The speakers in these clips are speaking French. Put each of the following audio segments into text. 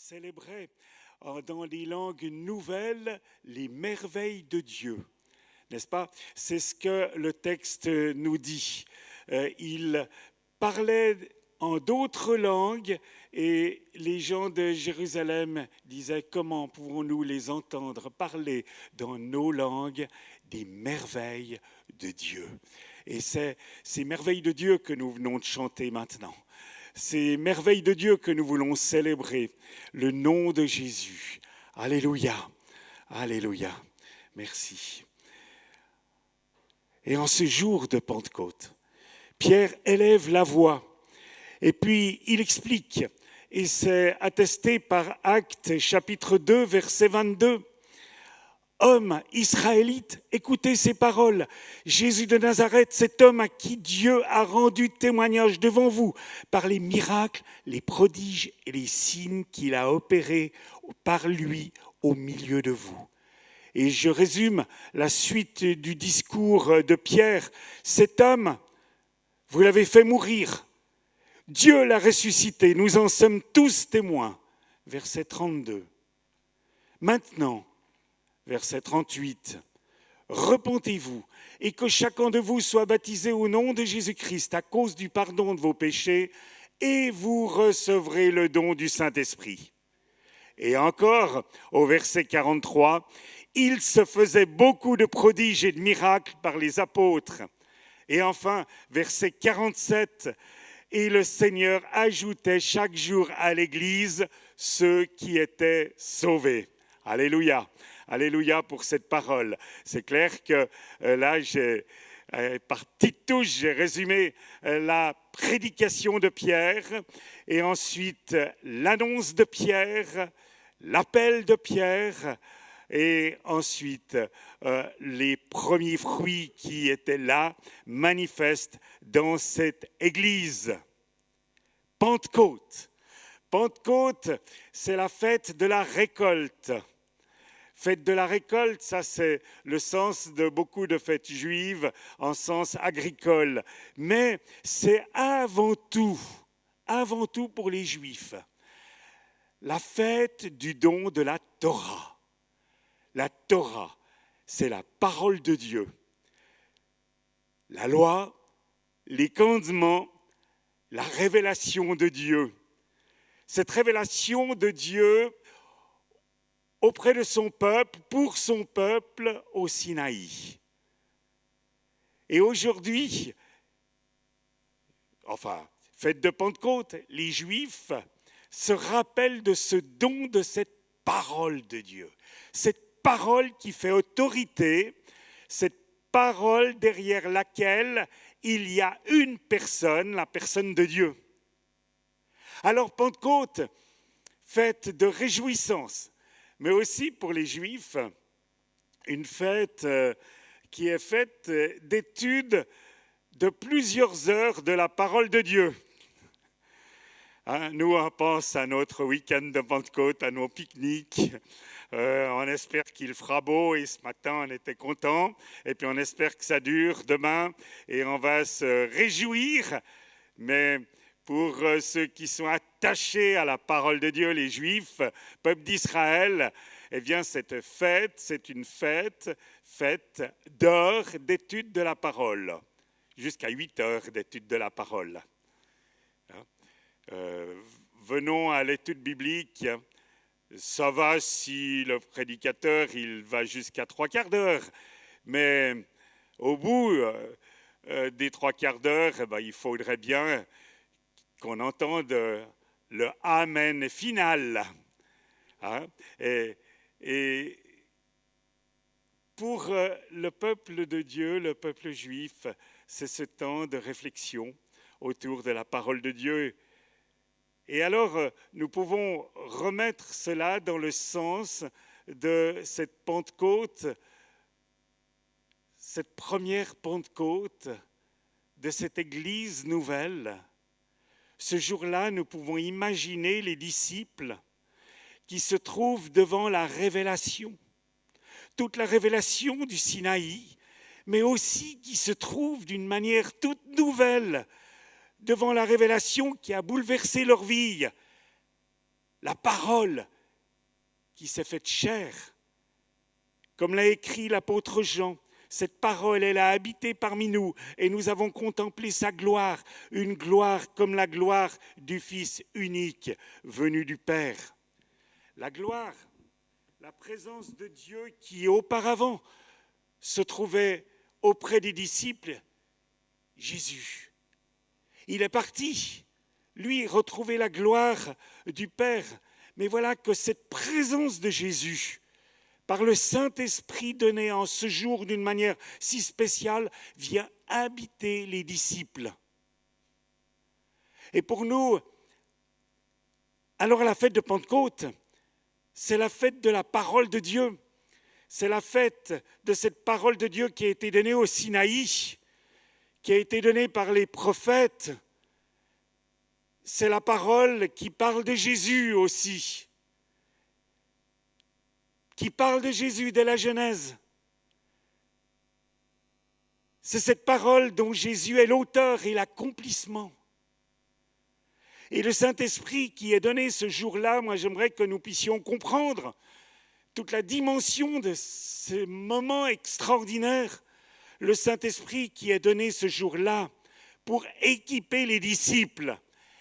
célébrait dans les langues nouvelles les merveilles de Dieu. N'est-ce pas? C'est ce que le texte nous dit. Il parlait en d'autres langues et les gens de Jérusalem disaient: comment pouvons-nous les entendre parler dans nos langues des merveilles de Dieu? Et c'est ces merveilles de Dieu que nous venons de chanter maintenant. Ces merveilles de Dieu que nous voulons célébrer, le nom de Jésus. Alléluia, alléluia, merci. Et en ce jour de Pentecôte, Pierre élève la voix et puis il explique, et c'est attesté par Actes chapitre 2, verset 22. Hommes israélites, écoutez ces paroles. Jésus de Nazareth, cet homme à qui Dieu a rendu témoignage devant vous par les miracles, les prodiges et les signes qu'il a opérés par lui au milieu de vous. Et je résume la suite du discours de Pierre. Cet homme, vous l'avez fait mourir. Dieu l'a ressuscité. Nous en sommes tous témoins. Verset 32. Maintenant, verset 38. Repentez-vous et que chacun de vous soit baptisé au nom de Jésus-Christ à cause du pardon de vos péchés et vous recevrez le don du Saint-Esprit. Et encore, au verset 43, il se faisait beaucoup de prodiges et de miracles par les apôtres. Et enfin, verset 47, et le Seigneur ajoutait chaque jour à l'Église ceux qui étaient sauvés. Alléluia, alléluia pour cette parole. C'est clair que là, par petites touches, j'ai résumé la prédication de Pierre et ensuite l'annonce de Pierre, l'appel de Pierre et ensuite les premiers fruits qui étaient là manifestes dans cette église. Pentecôte. Pentecôte, c'est la fête de la récolte. Fête de la récolte, ça c'est le sens de beaucoup de fêtes juives en sens agricole. Mais c'est avant tout pour les Juifs, la fête du don de la Torah. La Torah, c'est la parole de Dieu. La loi, les commandements, la révélation de Dieu. Cette révélation de Dieu auprès de son peuple, pour son peuple au Sinaï. Et aujourd'hui, fête de Pentecôte, les Juifs se rappellent de ce don de cette parole de Dieu. Cette parole qui fait autorité, cette parole derrière laquelle il y a une personne, la personne de Dieu. Alors Pentecôte, fête de réjouissance, mais aussi pour les Juifs, une fête qui est faite d'études de plusieurs heures de la parole de Dieu. Nous, on pense à notre week-end de Pentecôte, à nos pique-niques. On espère qu'il fera beau et ce matin, on était contents. Et puis, on espère que ça dure demain et on va se réjouir. Mais pour ceux qui sont attachés à la parole de Dieu, les Juifs, peuple d'Israël, eh bien, cette fête, c'est une fête d'heures d'étude de la parole. Jusqu'à 8 heures d'étude de la parole. Venons à l'étude biblique. Ça va si le prédicateur il va jusqu'à 3/4 d'heure, mais au bout des 3/4 d'heure, il faudrait bien qu'on entende le Amen final. Et pour le peuple de Dieu, le peuple juif, c'est ce temps de réflexion autour de la parole de Dieu. Et alors, nous pouvons remettre cela dans le sens de cette Pentecôte, cette première Pentecôte de cette Église nouvelle. Ce jour-là, nous pouvons imaginer les disciples qui se trouvent devant la révélation, toute la révélation du Sinaï, mais aussi qui se trouvent d'une manière toute nouvelle devant la révélation qui a bouleversé leur vie. la parole qui s'est faite chair, comme l'a écrit l'apôtre Jean. Cette parole, elle a habité parmi nous et nous avons contemplé sa gloire, une gloire comme la gloire du Fils unique venu du Père. La gloire, la présence de Dieu qui auparavant se trouvait auprès des disciples, Jésus. Il est parti, lui, retrouver la gloire du Père. Mais voilà que cette présence de Jésus, par le Saint-Esprit donné en ce jour d'une manière si spéciale, vient habiter les disciples. Et pour nous, alors la fête de Pentecôte, c'est la fête de la parole de Dieu. C'est la fête de cette parole de Dieu qui a été donnée au Sinaï, qui a été donnée par les prophètes. C'est la parole qui parle de Jésus aussi, qui parle de Jésus dès la Genèse. C'est cette parole dont Jésus est l'auteur et l'accomplissement. Et le Saint-Esprit qui est donné ce jour-là, moi j'aimerais que nous puissions comprendre toute la dimension de ces moments extraordinaires. Le Saint-Esprit qui est donné ce jour-là pour équiper les disciples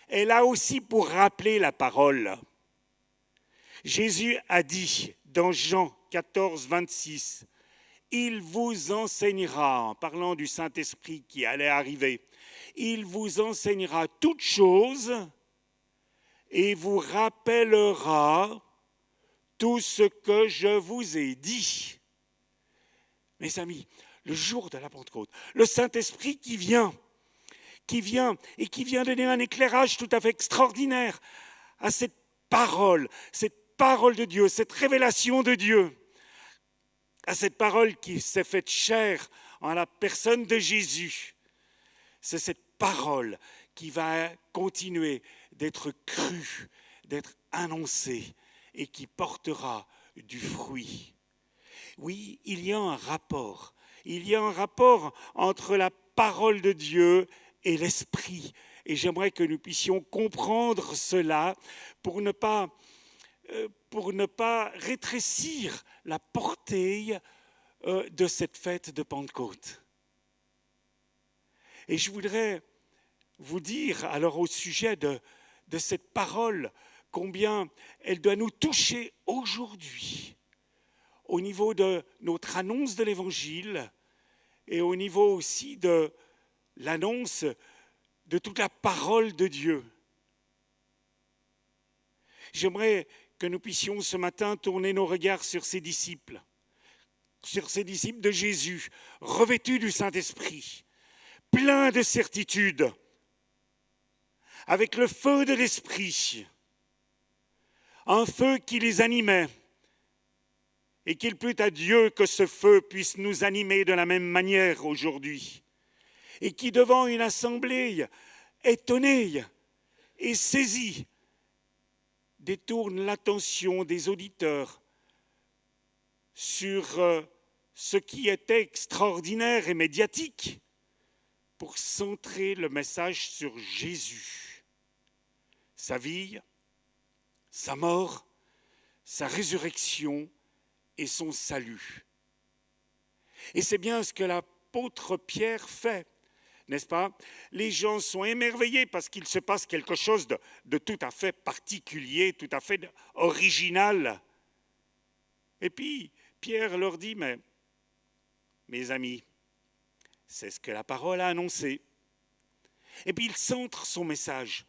est là aussi pour rappeler la parole. Jésus a dit dans Jean 14, 26, « Il vous enseignera », en parlant du Saint-Esprit qui allait arriver, « il vous enseignera toutes choses et vous rappellera tout ce que je vous ai dit. » Mes amis, le jour de la Pentecôte, le Saint-Esprit qui vient et qui vient donner un éclairage tout à fait extraordinaire à cette parole de Dieu, cette révélation de Dieu, à cette parole qui s'est faite chair en la personne de Jésus. C'est cette parole qui va continuer d'être crue, d'être annoncée et qui portera du fruit. Oui, il y a un rapport. Il y a un rapport entre la parole de Dieu et l'esprit. Et j'aimerais que nous puissions comprendre cela pour ne pas rétrécir la portée de cette fête de Pentecôte. Et je voudrais vous dire alors au sujet de cette parole, combien elle doit nous toucher aujourd'hui, au niveau de notre annonce de l'Évangile et au niveau aussi de l'annonce de toute la parole de Dieu. J'aimerais que nous puissions ce matin tourner nos regards sur ces disciples de Jésus, revêtus du Saint-Esprit, pleins de certitude, avec le feu de l'Esprit, un feu qui les animait, et qu'il plût à Dieu que ce feu puisse nous animer de la même manière aujourd'hui, et qui, devant une assemblée étonnée et saisie, détourne l'attention des auditeurs sur ce qui était extraordinaire et médiatique pour centrer le message sur Jésus, sa vie, sa mort, sa résurrection et son salut. Et c'est bien ce que l'apôtre Pierre fait, n'est-ce pas? Les gens sont émerveillés parce qu'il se passe quelque chose de tout à fait particulier, tout à fait original. Et puis, Pierre leur dit, mais mes amis, c'est ce que la parole a annoncé. Et puis il centre son message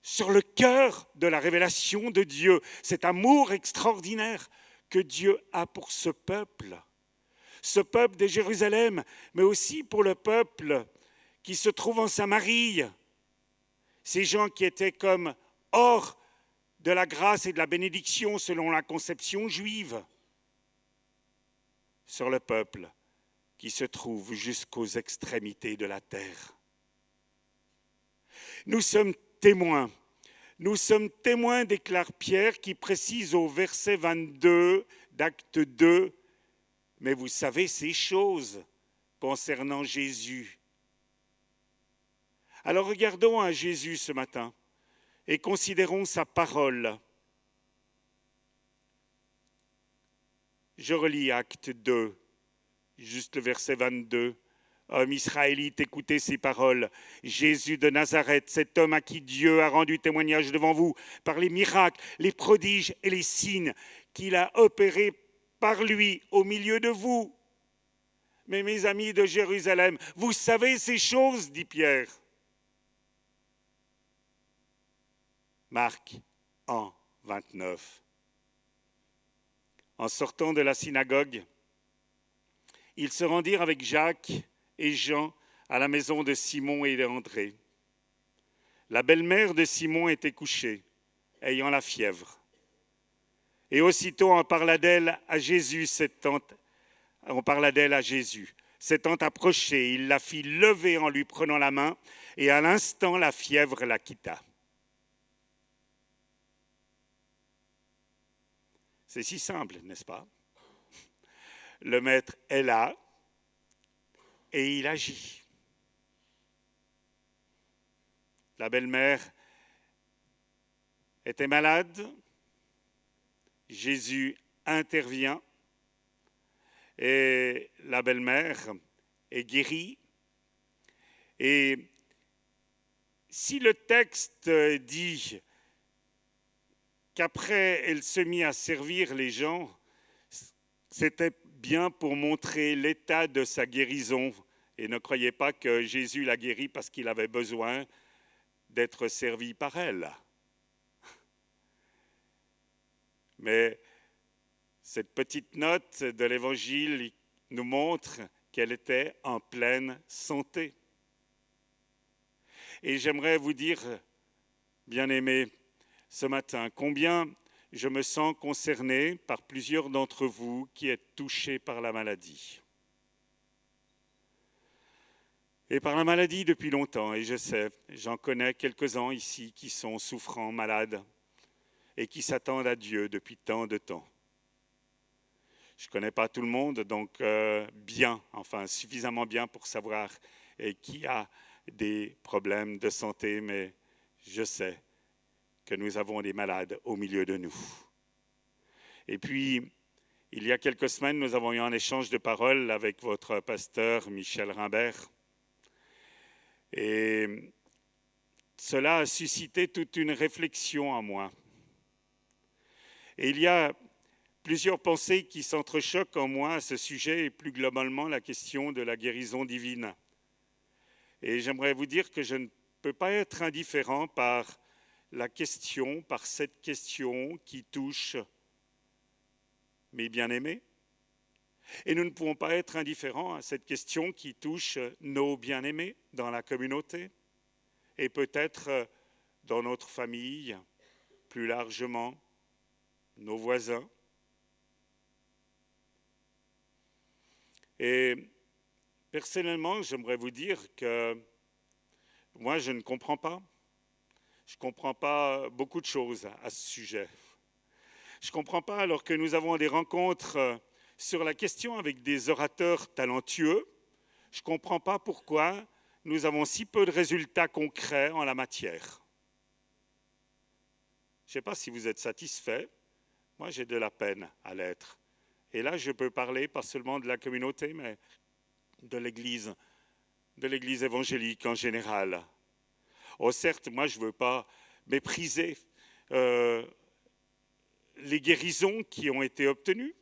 sur le cœur de la révélation de Dieu, cet amour extraordinaire que Dieu a pour ce peuple de Jérusalem, mais aussi pour le peuple qui se trouve en Samarie, ces gens qui étaient comme hors de la grâce et de la bénédiction selon la conception juive, sur le peuple qui se trouve jusqu'aux extrémités de la terre. Nous sommes témoins, déclare Pierre, qui précise au verset 22 d'Acte 2, « Mais vous savez ces choses concernant Jésus. » Alors regardons à Jésus ce matin et considérons sa parole. Je relis Acte 2, juste le verset 22. Homme israélite, écoutez ces paroles. Jésus de Nazareth, cet homme à qui Dieu a rendu témoignage devant vous par les miracles, les prodiges et les signes qu'il a opérés par lui au milieu de vous. Mais mes amis de Jérusalem, vous savez ces choses, dit Pierre. Marc 1, 29. En sortant de la synagogue, ils se rendirent avec Jacques et Jean à la maison de Simon et d'André. La belle-mère de Simon était couchée, ayant la fièvre. Et aussitôt on parla d'elle à Jésus, s'étant approché, il la fit lever en lui prenant la main, et à l'instant la fièvre la quitta. C'est si simple, n'est-ce pas? Le maître est là et il agit. La belle-mère était malade, Jésus intervient et la belle-mère est guérie. Et si le texte dit qu'après elle se mit à servir les gens, c'était bien pour montrer l'état de sa guérison. Et ne croyez pas que Jésus l'a guérie parce qu'il avait besoin d'être servi par elle. Mais cette petite note de l'Évangile nous montre qu'elle était en pleine santé. Et j'aimerais vous dire, bien-aimés, ce matin, combien je me sens concerné par plusieurs d'entre vous qui êtes touchés par la maladie. Et par la maladie depuis longtemps, et je sais, j'en connais quelques-uns ici qui sont souffrants, malades, et qui s'attendent à Dieu depuis tant de temps. Je ne connais pas tout le monde, donc suffisamment bien pour savoir qui a des problèmes de santé, mais je sais que nous avons des malades au milieu de nous. Et puis, il y a quelques semaines, nous avons eu un échange de paroles avec votre pasteur Michel Rimbert. Et cela a suscité toute une réflexion en moi. Et il y a plusieurs pensées qui s'entrechoquent en moi à ce sujet et plus globalement la question de la guérison divine. Et j'aimerais vous dire que je ne peux pas être indifférent par cette question qui touche mes bien-aimés. Et nous ne pouvons pas être indifférents à cette question qui touche nos bien-aimés dans la communauté et peut-être dans notre famille, plus largement, nos voisins. Et personnellement, j'aimerais vous dire que moi, je ne comprends pas. Je ne comprends pas beaucoup de choses à ce sujet. Je ne comprends pas alors que nous avons des rencontres sur la question avec des orateurs talentueux. Je ne comprends pas pourquoi nous avons si peu de résultats concrets en la matière. Je ne sais pas si vous êtes satisfait. Moi, j'ai de la peine à l'être. Et là, je peux parler pas seulement de la communauté, mais de l'Église évangélique en général. Oh, certes, moi, je ne veux pas mépriser les guérisons qui ont été obtenues,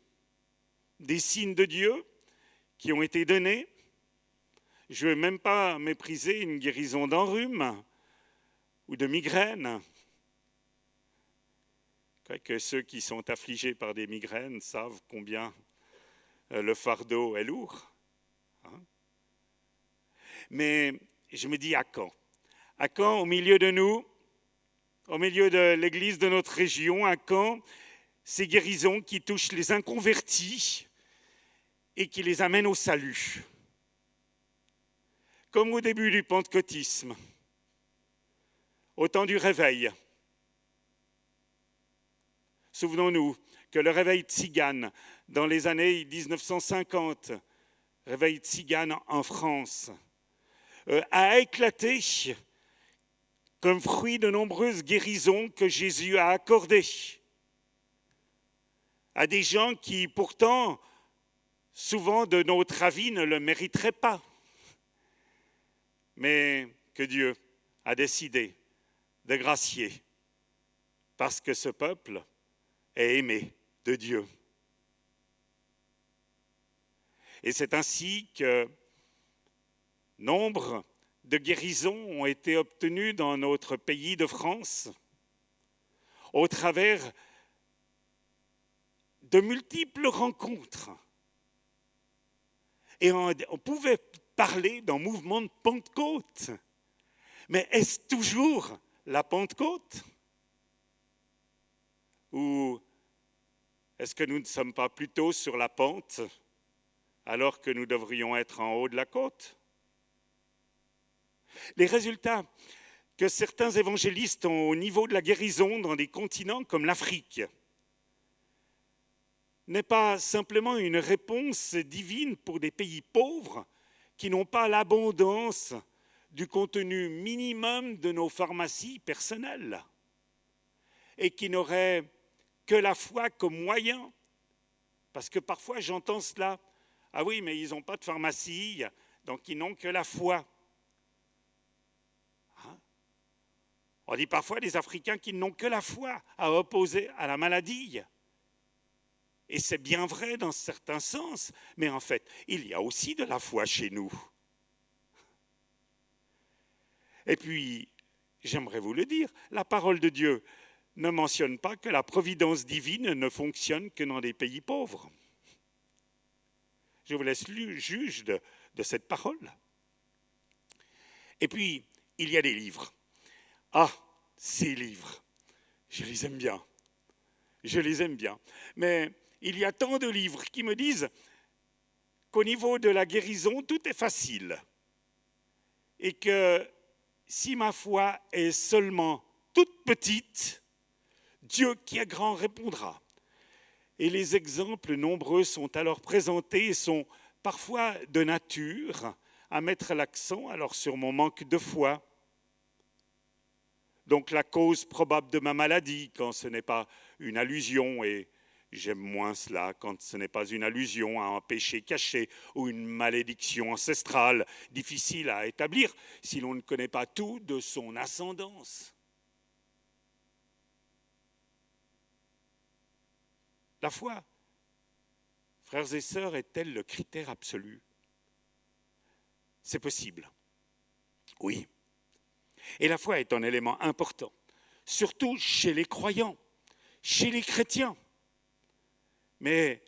des signes de Dieu qui ont été donnés. Je ne veux même pas mépriser une guérison d'enrhume ou de migraine. Que ceux qui sont affligés par des migraines savent combien le fardeau est lourd. Mais je me dis à quand? À quand, au milieu de nous, au milieu de l'Église de notre région, à quand ces guérisons qui touchent les inconvertis et qui les amènent au salut? Comme au début du pentecôtisme, au temps du réveil. Souvenons-nous que le réveil tzigane, dans les années 1950, réveil tzigane en France, a éclaté comme fruit de nombreuses guérisons que Jésus a accordées. à des gens qui pourtant, souvent de notre avis, ne le mériteraient pas. Mais que Dieu a décidé de gracier parce que ce peuple est aimé de Dieu. Et c'est ainsi que nombre de guérisons ont été obtenues dans notre pays de France au travers de multiples rencontres. Et on pouvait parler d'un mouvement de Pentecôte. Mais est-ce toujours la Pentecôte? Ou est-ce que nous ne sommes pas plutôt sur la pente alors que nous devrions être en haut de la côte? Les résultats que certains évangélistes ont au niveau de la guérison dans des continents comme l'Afrique n'est pas simplement une réponse divine pour des pays pauvres qui n'ont pas l'abondance du contenu minimum de nos pharmacies personnelles et qui n'auraient que la foi comme moyen. Parce que parfois j'entends cela, ah oui, mais ils n'ont pas de pharmacie, donc ils n'ont que la foi. On dit parfois des Africains qui n'ont que la foi à opposer à la maladie. Et c'est bien vrai dans certains sens, mais en fait, il y a aussi de la foi chez nous. Et puis, j'aimerais vous le dire, la parole de Dieu ne mentionne pas que la providence divine ne fonctionne que dans des pays pauvres. Je vous laisse juge de cette parole. Et puis, il y a des livres. Ah, ces livres, je les aime bien. Je les aime bien. Mais il y a tant de livres qui me disent qu'au niveau de la guérison, tout est facile. Et que si ma foi est seulement toute petite, Dieu qui est grand répondra. Et les exemples nombreux sont alors présentés et sont parfois de nature à mettre l'accent alors sur mon manque de foi. Donc la cause probable de ma maladie, quand ce n'est pas une allusion, et j'aime moins cela quand ce n'est pas une allusion à un péché caché ou une malédiction ancestrale difficile à établir si l'on ne connaît pas tout de son ascendance. La foi, frères et sœurs, est-elle le critère absolu? C'est possible. Oui. Et la foi est un élément important, surtout chez les croyants, chez les chrétiens. Mais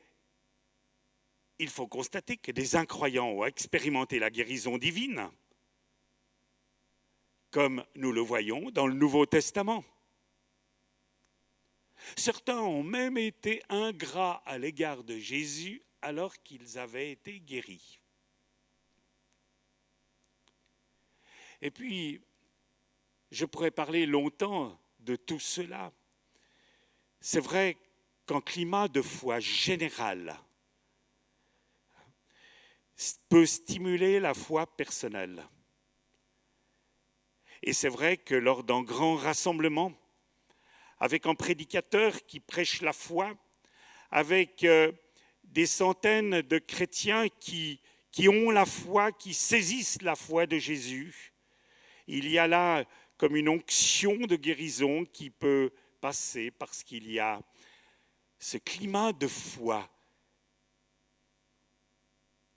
il faut constater que des incroyants ont expérimenté la guérison divine, comme nous le voyons dans le Nouveau Testament. Certains ont même été ingrats à l'égard de Jésus alors qu'ils avaient été guéris. Et puis, je pourrais parler longtemps de tout cela. C'est vrai qu'en climat de foi générale peut stimuler la foi personnelle. Et c'est vrai que lors d'un grand rassemblement, avec un prédicateur qui prêche la foi, avec des centaines de chrétiens qui ont la foi, qui saisissent la foi de Jésus, il y a là comme une onction de guérison qui peut passer parce qu'il y a ce climat de foi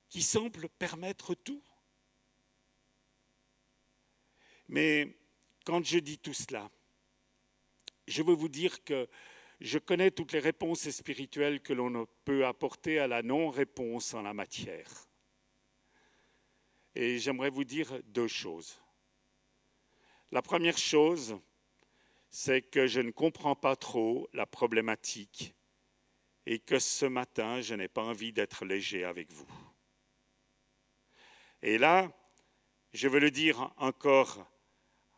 qui semble permettre tout. Mais quand je dis tout cela, je veux vous dire que je connais toutes les réponses spirituelles que l'on peut apporter à la non-réponse en la matière. Et j'aimerais vous dire deux choses. La première chose, c'est que je ne comprends pas trop la problématique et que ce matin, je n'ai pas envie d'être léger avec vous. Et là, je veux le dire encore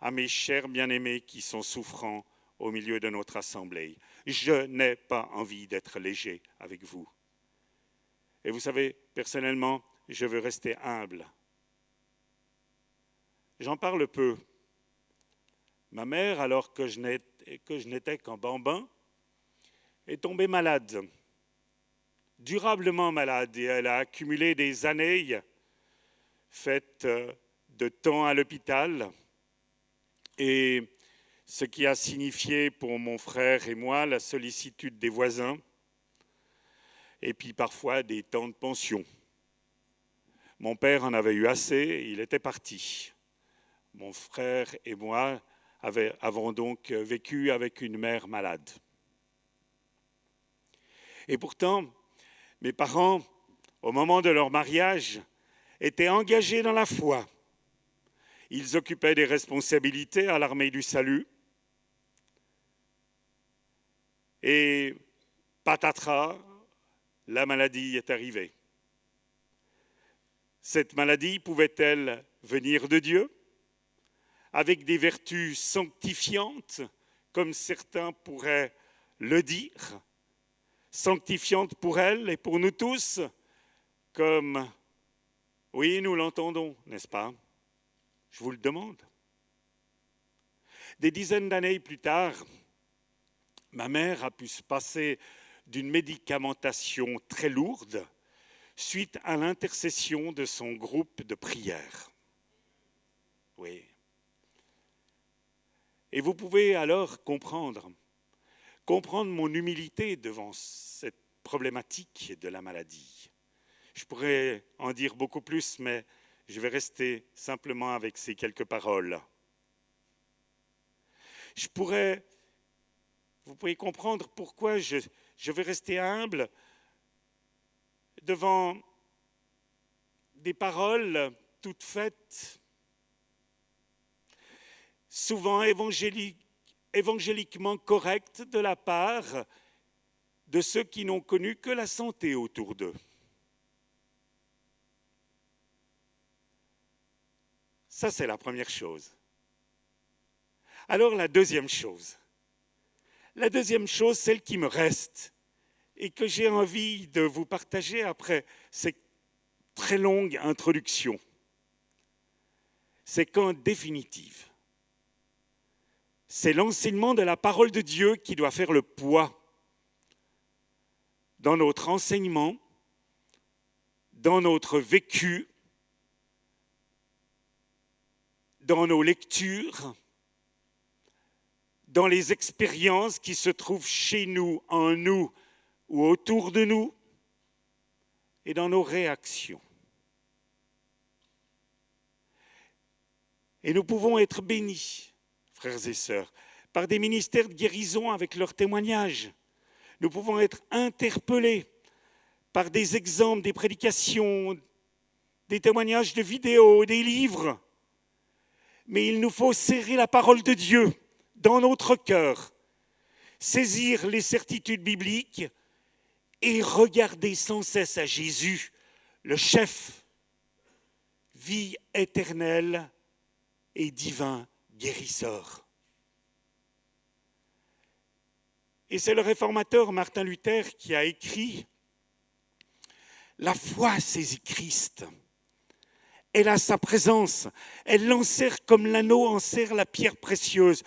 à mes chers bien-aimés qui sont souffrants au milieu de notre assemblée. Je n'ai pas envie d'être léger avec vous. Et vous savez, personnellement, je veux rester humble. J'en parle peu. Ma mère, alors que je n'étais qu'en bambin, est tombée malade. durablement malade et elle a accumulé des années faites de temps à l'hôpital. Et ce qui a signifié pour mon frère et moi la sollicitude des voisins et puis parfois des temps de pension. Mon père en avait eu assez, il était parti. Mon frère et moi avons donc vécu avec une mère malade. Et pourtant, mes parents, au moment de leur mariage, étaient engagés dans la foi. Ils occupaient des responsabilités à l'armée du salut. Et patatras, la maladie est arrivée. Cette maladie pouvait-elle venir de Dieu, avec des vertus sanctifiantes, comme certains pourraient le dire, sanctifiantes pour elle et pour nous tous, comme, oui, nous l'entendons, n'est-ce pas? Je vous le demande. Des dizaines d'années plus tard, ma mère a pu se passer d'une médicamentation très lourde suite à l'intercession de son groupe de prière. Oui. Et vous pouvez alors comprendre mon humilité devant cette problématique de la maladie. Je pourrais en dire beaucoup plus, mais je vais rester simplement avec ces quelques paroles. Vous pouvez comprendre pourquoi je vais rester humble devant des paroles toutes faites, souvent évangéliquement correctes de la part de ceux qui n'ont connu que la santé autour d'eux. Ça, c'est la première chose. Alors, la deuxième chose, celle qui me reste et que j'ai envie de vous partager après cette très longue introduction, c'est qu'en définitive, c'est l'enseignement de la parole de Dieu qui doit faire le poids dans notre enseignement, dans notre vécu, dans nos lectures, dans les expériences qui se trouvent chez nous, en nous ou autour de nous, et dans nos réactions. Et nous pouvons être bénis, frères et sœurs, par des ministères de guérison avec leurs témoignages. Nous pouvons être interpellés par des exemples, des prédications, des témoignages de vidéos, des livres. Mais il nous faut serrer la parole de Dieu dans notre cœur, saisir les certitudes bibliques et regarder sans cesse à Jésus, le chef, vie éternelle et divin guérisseur. Et c'est le réformateur Martin Luther qui a écrit « La foi saisit Christ. Elle a sa présence, elle l'enserre comme l'anneau enserre la pierre précieuse.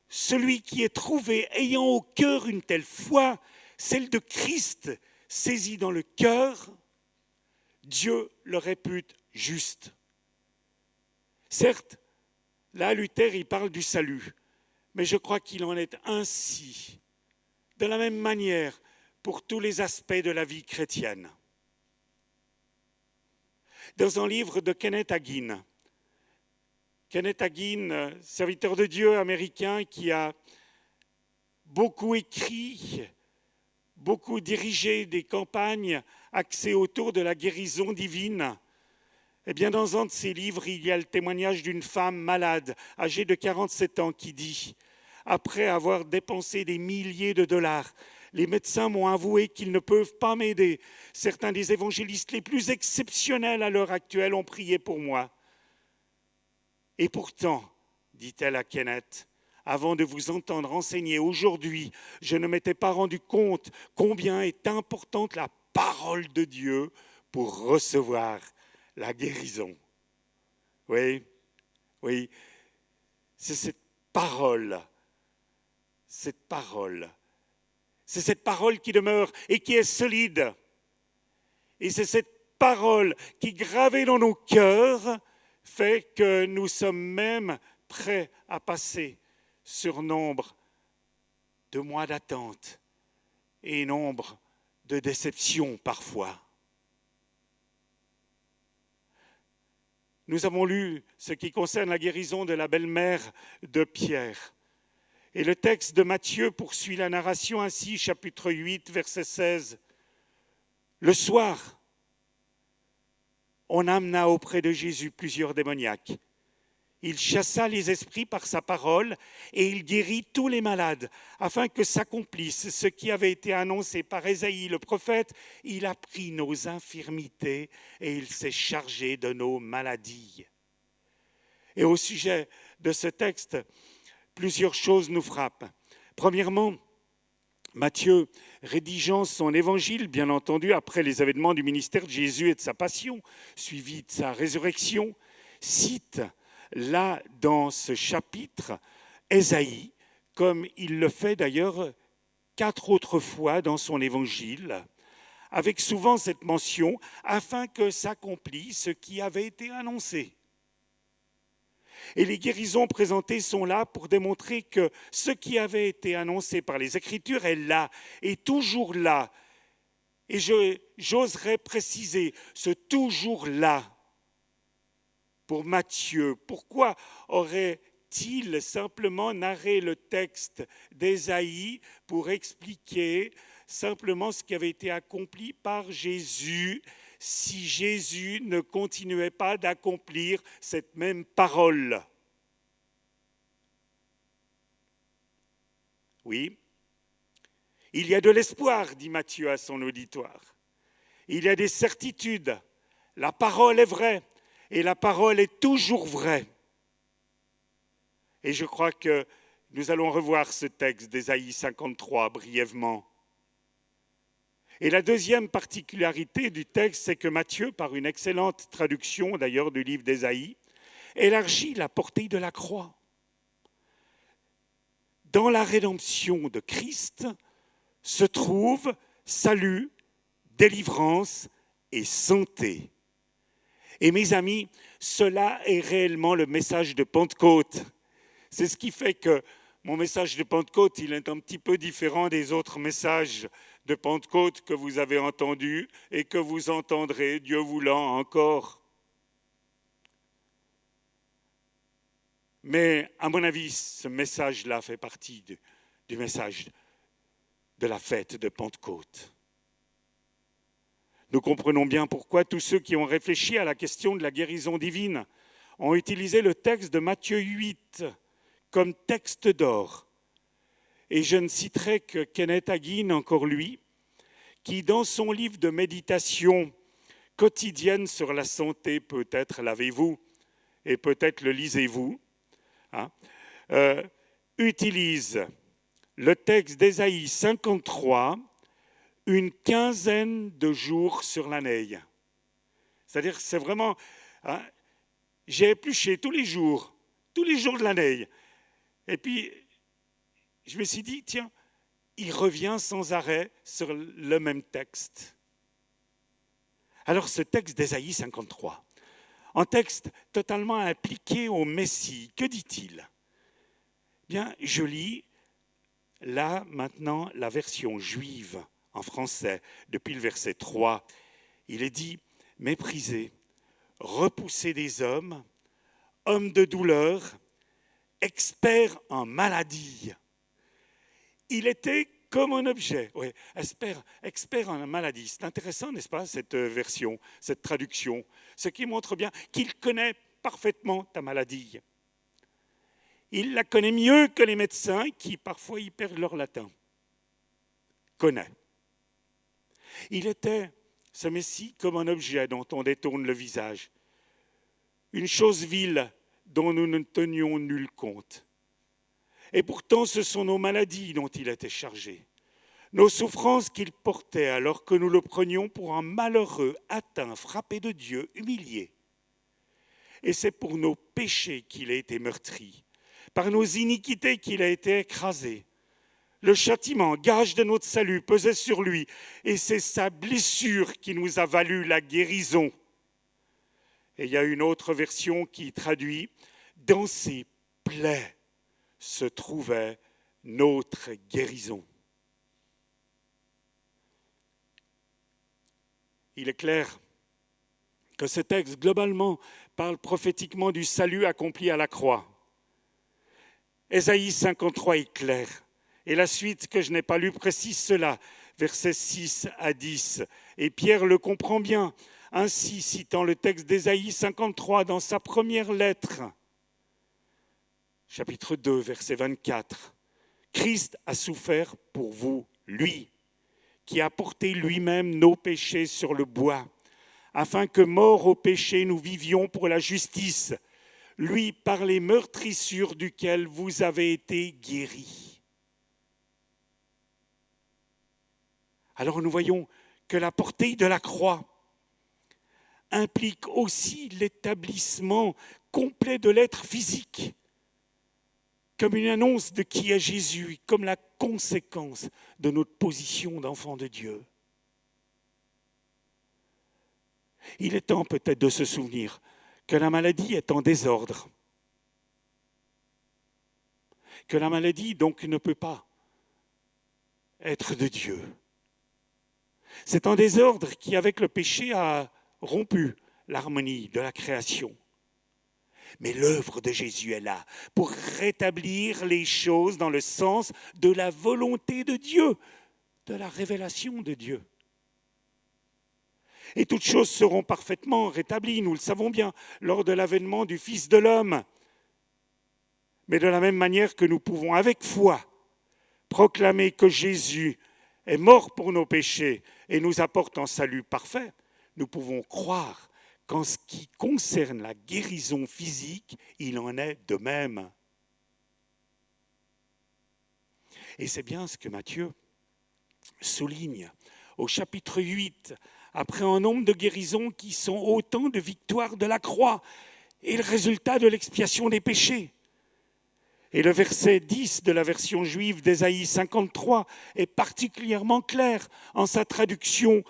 Celui qui est trouvé ayant au cœur une telle foi, celle de Christ, saisie dans le cœur, Dieu le répute juste. » Certes, là, Luther, il parle du salut, mais je crois qu'il en est ainsi, de la même manière, pour tous les aspects de la vie chrétienne. Dans un livre de Kenneth Hagin, serviteur de Dieu américain qui a beaucoup écrit, beaucoup dirigé des campagnes axées autour de la guérison divine. Eh bien, dans un de ses livres, il y a le témoignage d'une femme malade, âgée de 47 ans, qui dit « Après avoir dépensé des milliers de dollars, les médecins m'ont avoué qu'ils ne peuvent pas m'aider. Certains des évangélistes les plus exceptionnels à l'heure actuelle ont prié pour moi. Et pourtant, dit-elle à Kenneth, avant de vous entendre enseigner aujourd'hui, je ne m'étais pas rendu compte combien est importante la parole de Dieu pour recevoir la guérison. » Oui, c'est cette parole qui demeure et qui est solide. Et c'est cette parole qui, gravée dans nos cœurs, fait que nous sommes même prêts à passer sur nombre de mois d'attente et nombre de déceptions parfois. Nous avons lu ce qui concerne la guérison de la belle-mère de Pierre. Et le texte de Matthieu poursuit la narration ainsi, chapitre 8, verset 16. Le soir, on amena auprès de Jésus plusieurs démoniaques. Il chassa les esprits par sa parole et il guérit tous les malades, afin que s'accomplisse ce qui avait été annoncé par Ésaïe le prophète. Il a pris nos infirmités et il s'est chargé de nos maladies. Et au sujet de ce texte, plusieurs choses nous frappent. Premièrement, Matthieu, rédigeant son évangile, bien entendu, après les événements du ministère de Jésus et de sa passion, suivi de sa résurrection, cite là, dans ce chapitre, Ésaïe, comme il le fait d'ailleurs 4 autres fois dans son évangile, avec souvent cette mention, afin que s'accomplisse ce qui avait été annoncé. Et les guérisons présentées sont là pour démontrer que ce qui avait été annoncé par les Écritures est là, est toujours là. Et j'oserais préciser ce toujours là. Pour Matthieu, pourquoi aurait-il simplement narré le texte d'Ésaïe pour expliquer simplement ce qui avait été accompli par Jésus si Jésus ne continuait pas d'accomplir cette même parole? Oui, il y a de l'espoir, dit Matthieu à son auditoire. Il y a des certitudes. La parole est vraie. Et la parole est toujours vraie. Et je crois que nous allons revoir ce texte d'Ésaïe 53 brièvement. Et la deuxième particularité du texte, c'est que Matthieu, par une excellente traduction d'ailleurs du livre d'Ésaïe, élargit la portée de la croix. Dans la rédemption de Christ se trouve salut, délivrance et santé. Et mes amis, cela est réellement le message de Pentecôte. C'est ce qui fait que mon message de Pentecôte, il est un petit peu différent des autres messages de Pentecôte que vous avez entendus et que vous entendrez, Dieu voulant, encore. Mais à mon avis, ce message-là fait partie du message de la fête de Pentecôte. Nous comprenons bien pourquoi tous ceux qui ont réfléchi à la question de la guérison divine ont utilisé le texte de Matthieu 8 comme texte d'or. Et je ne citerai que Kenneth Hagin, encore lui, qui dans son livre de méditation quotidienne sur la santé, peut-être l'avez-vous et peut-être le lisez-vous, utilise le texte d'Ésaïe 53 une quinzaine de jours sur l'année. C'est-à-dire, c'est vraiment... j'ai épluché tous les jours de l'année. Et puis, je me suis dit, tiens, il revient sans arrêt sur le même texte. Alors, ce texte d'Ésaïe 53, un texte totalement appliqué au Messie, que dit-il? Bien, je lis là, maintenant, la version juive en français, depuis le verset 3, il est dit « Méprisé, repoussé des hommes, homme de douleur, expert en maladie. » Il était comme un objet, oui, expert en maladie. C'est intéressant, n'est-ce pas, cette version, cette traduction, ce qui montre bien qu'il connaît parfaitement ta maladie. Il la connaît mieux que les médecins qui parfois y perdent leur latin. Connaît. Il était, ce Messie, comme un objet dont on détourne le visage, une chose vile dont nous ne tenions nul compte. Et pourtant, ce sont nos maladies dont il était chargé, nos souffrances qu'il portait alors que nous le prenions pour un malheureux, atteint, frappé de Dieu, humilié. Et c'est pour nos péchés qu'il a été meurtri, par nos iniquités qu'il a été écrasé. Le châtiment, gage de notre salut, pesait sur lui, et c'est sa blessure qui nous a valu la guérison. Et il y a une autre version qui traduit « Dans ses plaies se trouvait notre guérison ». Il est clair que ce texte, globalement, parle prophétiquement du salut accompli à la croix. Ésaïe 53 est clair. Et la suite que je n'ai pas lue précise cela, versets 6 à 10. Et Pierre le comprend bien, ainsi citant le texte d'Ésaïe 53 dans sa première lettre, chapitre 2, verset 24. Christ a souffert pour vous, lui, qui a porté lui-même nos péchés sur le bois, afin que, morts au péché, nous vivions pour la justice, lui par les meurtrissures duquel vous avez été guéris. Alors nous voyons que la portée de la croix implique aussi l'établissement complet de l'être physique, comme une annonce de qui est Jésus, comme la conséquence de notre position d'enfant de Dieu. Il est temps peut-être de se souvenir que la maladie est en désordre, que la maladie donc ne peut pas être de Dieu. C'est un désordre qui, avec le péché, a rompu l'harmonie de la création. Mais l'œuvre de Jésus est là pour rétablir les choses dans le sens de la volonté de Dieu, de la révélation de Dieu. Et toutes choses seront parfaitement rétablies, nous le savons bien, lors de l'avènement du Fils de l'homme. Mais de la même manière que nous pouvons, avec foi, proclamer que Jésus est mort pour nos péchés et nous apporte un salut parfait, nous pouvons croire qu'en ce qui concerne la guérison physique, il en est de même. Et c'est bien ce que Matthieu souligne au chapitre 8, après un nombre de guérisons qui sont autant de victoires de la croix et le résultat de l'expiation des péchés. Et le verset 10 de la version juive d'Ésaïe 53 est particulièrement clair en sa traduction.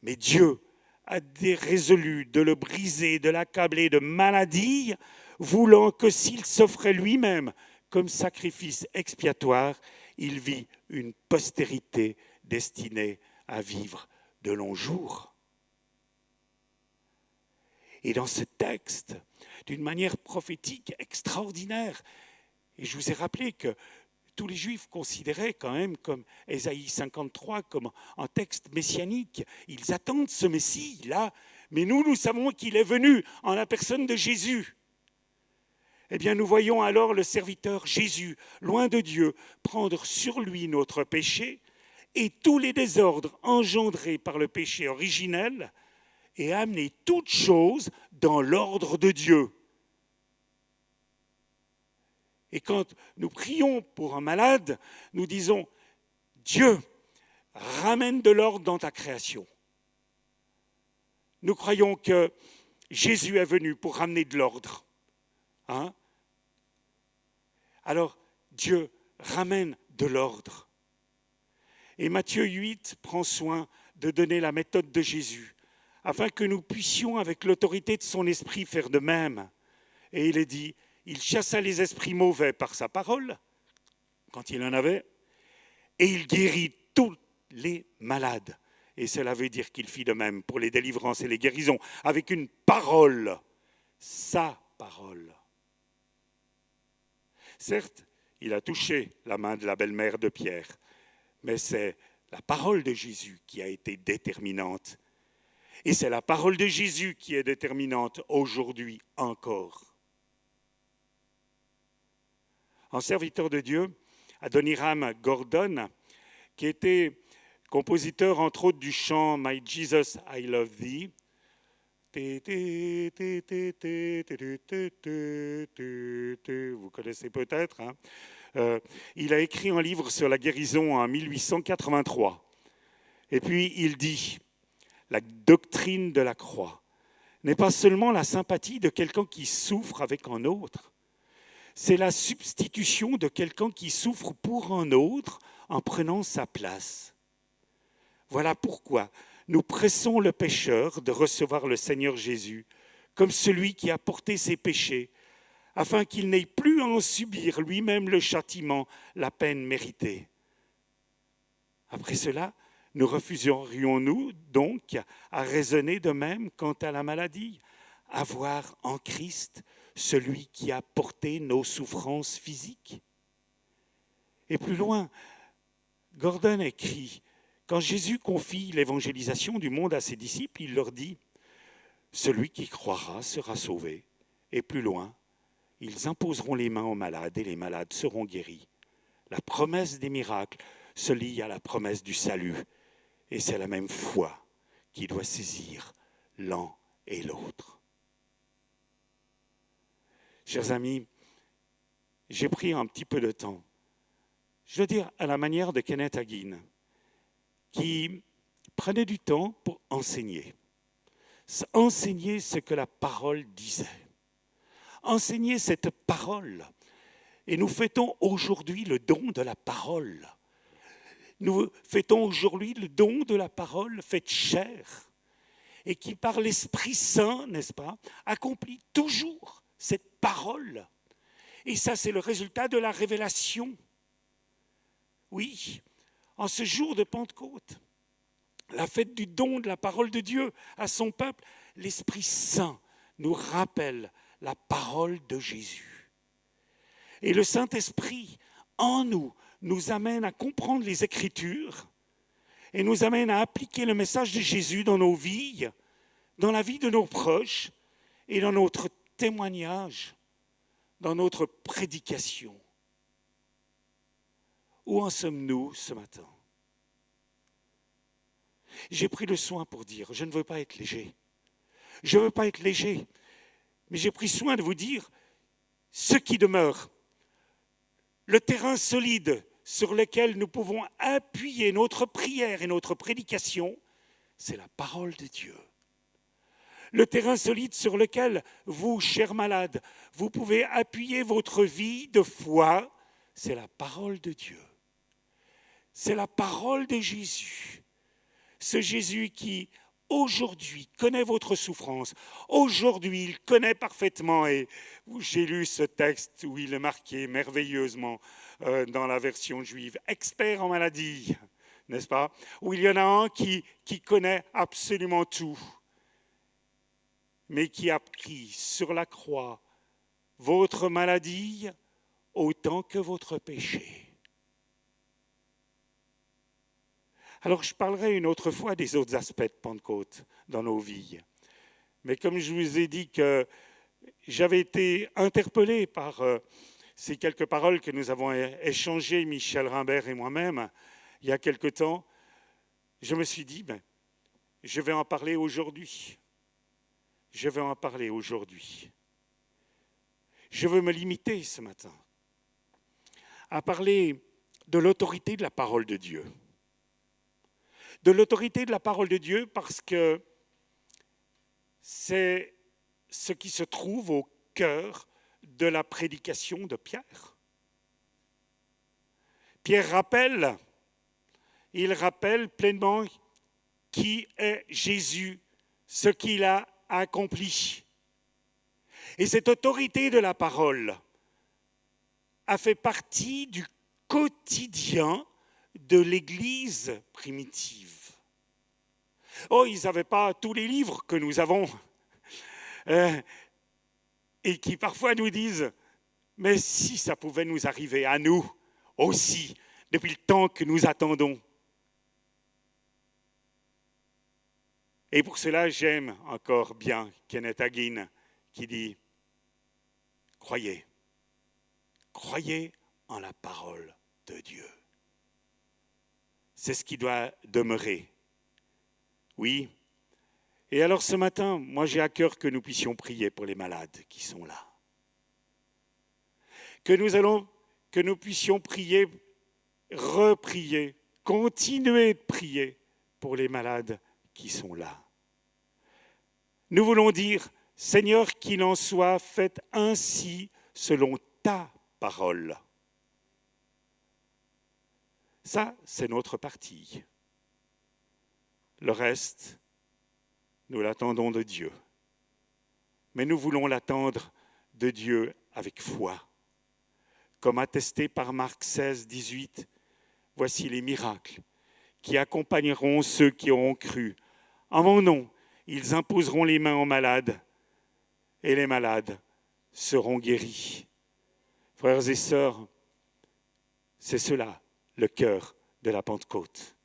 Mais Dieu a résolu de le briser, de l'accabler de maladie, voulant que s'il s'offrait lui-même comme sacrifice expiatoire, il vit une postérité destinée à vivre de longs jours. Et dans ce texte, d'une manière prophétique extraordinaire, et je vous ai rappelé que tous les Juifs considéraient quand même comme Ésaïe 53 comme un texte messianique. Ils attendent ce Messie-là, mais nous savons qu'il est venu en la personne de Jésus. Eh bien, nous voyons alors le serviteur Jésus, loin de Dieu, prendre sur lui notre péché et tous les désordres engendrés par le péché originel et amener toutes choses dans l'ordre de Dieu. Et quand nous prions pour un malade, nous disons « Dieu, ramène de l'ordre dans ta création ». Nous croyons que Jésus est venu pour ramener de l'ordre. Alors, Dieu ramène de l'ordre. Et Matthieu 8 prend soin de donner la méthode de Jésus, afin que nous puissions, avec l'autorité de son esprit, faire de même. Et il est dit, il chassa les esprits mauvais par sa parole, quand il en avait, et il guérit tous les malades. Et cela veut dire qu'il fit de même pour les délivrances et les guérisons, avec une parole, sa parole. Certes, il a touché la main de la belle-mère de Pierre, mais c'est la parole de Jésus qui a été déterminante. Et c'est la parole de Jésus qui est déterminante aujourd'hui encore. Un serviteur de Dieu, Adoniram Gordon, qui était compositeur entre autres du chant « My Jesus, I Love Thee », vous connaissez peut-être, il a écrit un livre sur la guérison en 1883. Et puis il dit, la doctrine de la croix n'est pas seulement la sympathie de quelqu'un qui souffre avec un autre, c'est la substitution de quelqu'un qui souffre pour un autre en prenant sa place. Voilà pourquoi nous pressons le pécheur de recevoir le Seigneur Jésus comme celui qui a porté ses péchés, afin qu'il n'ait plus à en subir lui-même le châtiment, la peine méritée. Après cela, nous refuserions-nous donc à raisonner de même quant à la maladie, à voir en Christ celui qui a porté nos souffrances physiques? Et plus loin, Gordon écrit, quand Jésus confie l'évangélisation du monde à ses disciples, il leur dit « Celui qui croira sera sauvé ». Et plus loin, ils imposeront les mains aux malades et les malades seront guéris. La promesse des miracles se lie à la promesse du salut. Et c'est la même foi qui doit saisir l'un et l'autre. Chers amis, j'ai pris un petit peu de temps, je veux dire à la manière de Kenneth Hagin, qui prenait du temps pour enseigner. Enseigner ce que la parole disait. Enseigner cette parole. Et nous fêtons aujourd'hui le don de la parole. Nous fêtons aujourd'hui le don de la parole faite chair et qui, par l'Esprit Saint, n'est-ce pas, accomplit toujours cette parole. Et ça, c'est le résultat de la révélation. Oui, en ce jour de Pentecôte, la fête du don de la parole de Dieu à son peuple, l'Esprit Saint nous rappelle la parole de Jésus. Et le Saint-Esprit, en nous amène à comprendre les Écritures et nous amène à appliquer le message de Jésus dans nos vies, dans la vie de nos proches et dans notre témoignage, dans notre prédication. Où en sommes-nous ce matin? J'ai pris le soin pour dire, je ne veux pas être léger. Je ne veux pas être léger, mais j'ai pris soin de vous dire ce qui demeure, le terrain solide sur lequel nous pouvons appuyer notre prière et notre prédication, c'est la parole de Dieu. Le terrain solide sur lequel vous, chers malades, vous pouvez appuyer votre vie de foi, c'est la parole de Dieu. C'est la parole de Jésus. Ce Jésus qui, aujourd'hui, connaît votre souffrance. Aujourd'hui, il connaît parfaitement, et j'ai lu ce texte où il est marqué merveilleusement dans la version juive, expert en maladie, n'est-ce pas? Où il y en a un qui connaît absolument tout, mais qui a pris sur la croix votre maladie autant que votre péché. Alors, je parlerai une autre fois des autres aspects de Pentecôte dans nos vies. Mais comme je vous ai dit que j'avais été interpellé par ces quelques paroles que nous avons échangées, Michel Rimbert et moi-même, il y a quelque temps, je me suis dit, je vais en parler aujourd'hui. Je vais en parler aujourd'hui. Je veux me limiter ce matin à parler de l'autorité de la parole de Dieu. De l'autorité de la parole de Dieu parce que c'est ce qui se trouve au cœur de la prédication de Pierre. Pierre rappelle pleinement qui est Jésus, ce qu'il a accompli. Et cette autorité de la parole a fait partie du quotidien de l'Église primitive. Oh, ils n'avaient pas tous les livres que nous avons et qui parfois nous disent « Mais si ça pouvait nous arriver à nous aussi, depuis le temps que nous attendons ». Et pour cela, j'aime encore bien Kenneth Hagin qui dit « Croyez, croyez en la parole de Dieu ». C'est ce qui doit demeurer. Oui. Et alors ce matin, moi j'ai à cœur que nous puissions prier pour les malades qui sont là. Que nous puissions prier, reprier, continuer de prier pour les malades qui sont là. Nous voulons dire, Seigneur, qu'il en soit fait ainsi selon ta parole. Ça, c'est notre partie. Le reste, nous l'attendons de Dieu. Mais nous voulons l'attendre de Dieu avec foi. Comme attesté par Marc 16, 18, voici les miracles qui accompagneront ceux qui auront cru. En mon nom, ils imposeront les mains aux malades et les malades seront guéris. Frères et sœurs, c'est cela le cœur de la Pentecôte.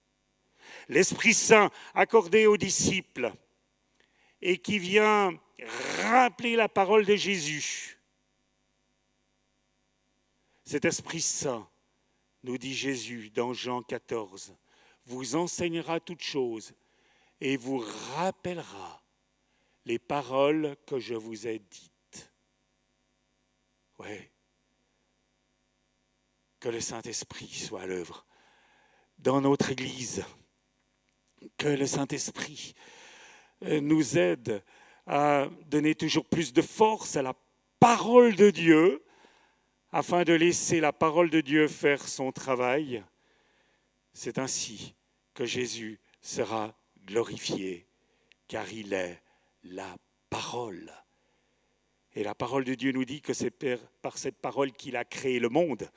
L'Esprit Saint accordé aux disciples et qui vient rappeler la parole de Jésus. Cet Esprit Saint, nous dit Jésus dans Jean 14, vous enseignera toutes choses et vous rappellera les paroles que je vous ai dites. Oui. Que le Saint-Esprit soit à l'œuvre dans notre Église. Que le Saint-Esprit nous aide à donner toujours plus de force à la parole de Dieu, afin de laisser la parole de Dieu faire son travail. C'est ainsi que Jésus sera glorifié, car il est la parole. Et la parole de Dieu nous dit que c'est par cette parole qu'il a créé le monde.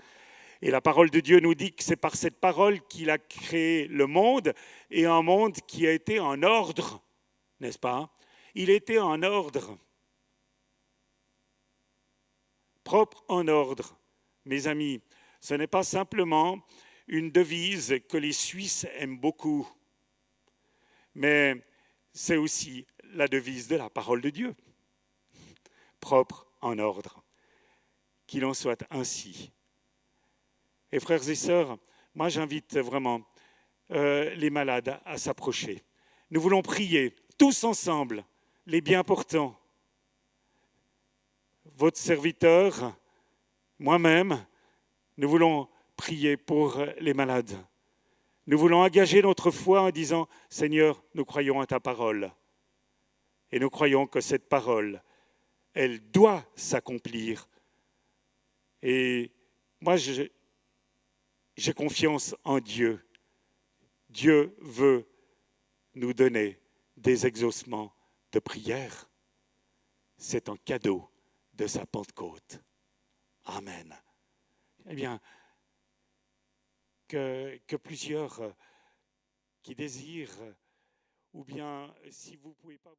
Et la parole de Dieu nous dit que c'est par cette parole qu'il a créé le monde, et un monde qui a été en ordre, n'est-ce pas? Il était en ordre, propre en ordre. Mes amis, ce n'est pas simplement une devise que les Suisses aiment beaucoup, mais c'est aussi la devise de la parole de Dieu, propre en ordre. Qu'il en soit ainsi. Et frères et sœurs, moi j'invite vraiment les malades à s'approcher. Nous voulons prier tous ensemble, les bien portants. Votre serviteur, moi-même, nous voulons prier pour les malades. Nous voulons engager notre foi en disant « Seigneur, nous croyons à ta parole. » Et nous croyons que cette parole, elle doit s'accomplir. Et moi, j'ai confiance en Dieu. Dieu veut nous donner des exaucements de prière. C'est un cadeau de sa Pentecôte. Amen. Eh bien, que plusieurs qui désirent, ou bien si vous ne pouvez pas...